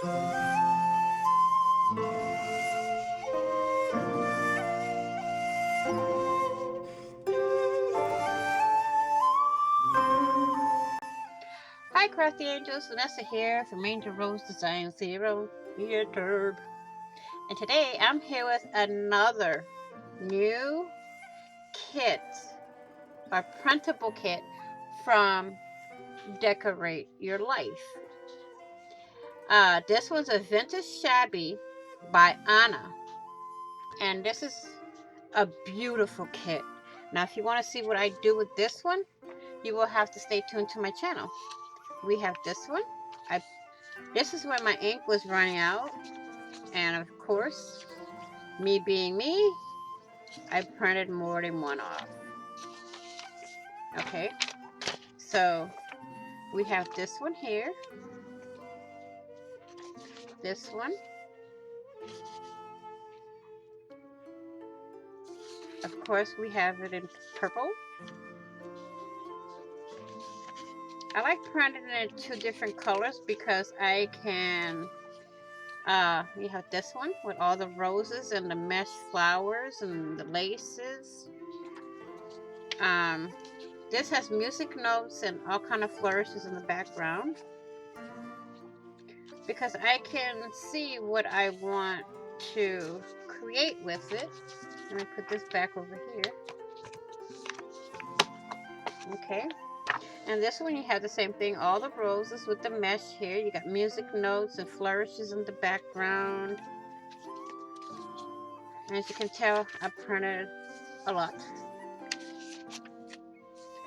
Hi Crafty Angels, Vanessa here from Angel Rose Design Zero YouTube. And today I'm here with another new kit, or printable kit from Decorate Your Life. This one's a vintage shabby by Anna. And this is a beautiful kit. Now if you want to see what I do with this one, you will have to stay tuned to my channel. We have this one. This is when my ink was running out. And of course, me being me, I printed more than one off. Okay, so we have this one here, this one, of course we have it in purple. I like printing it in two different colors because I can, we have this one with all the roses and the mesh flowers and the laces. This has music notes and all kind of flourishes in the background because I can see what I want to create with it. Let me put this back over here. Okay, and this one you have the same thing, all the roses with the mesh here. You got music notes and flourishes in the background. And as you can tell, I printed a lot.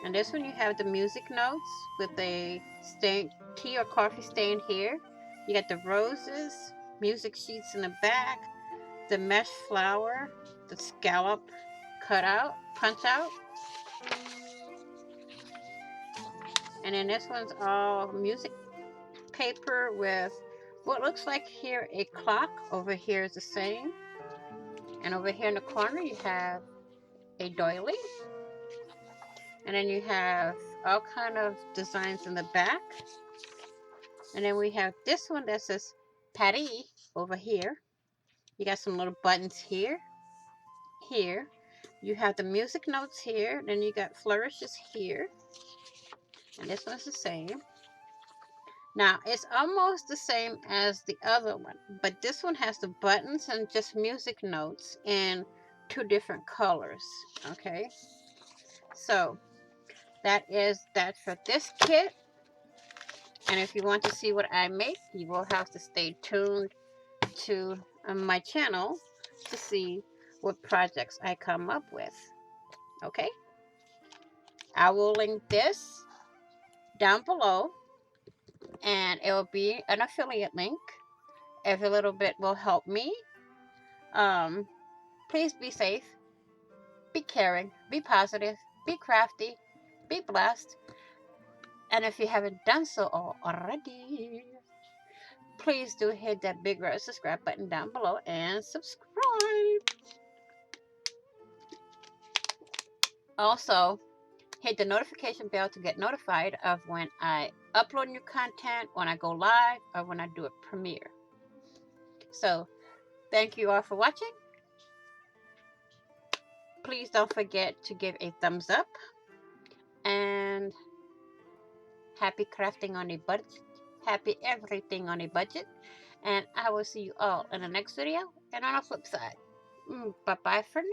And this one you have the music notes with a stain, tea or coffee stain here. You got the roses, music sheets in the back, the mesh flower, the scallop cutout, punch out. And then this one's all music paper with what looks like here a clock. Over here is the same. And over here in the corner you have a doily. And then you have all kind of designs in the back. And then we have this one that says Patty over here. You got some little buttons here. Here. You have the music notes here. Then you got flourishes here. And this one's the same. Now, it's almost the same as the other one, but this one has the buttons and just music notes in two different colors, okay? So, that is that for this kit. And if you want to see what I make, you will have to stay tuned to my channel to see what projects I come up with, okay? I will link this down below, and it will be an affiliate link. Every little bit will help me. Please be safe, be caring, be positive, be crafty, be blessed. And if you haven't done so already, please do hit that big red subscribe button down below and subscribe. Also, hit the notification bell to get notified of when I upload new content, when I go live, or when I do a premiere. So, thank you all for watching. Please don't forget to give a thumbs up. And happy crafting on a budget. Happy everything on a budget. And I will see you all in the next video and on the flip side. Bye-bye for now.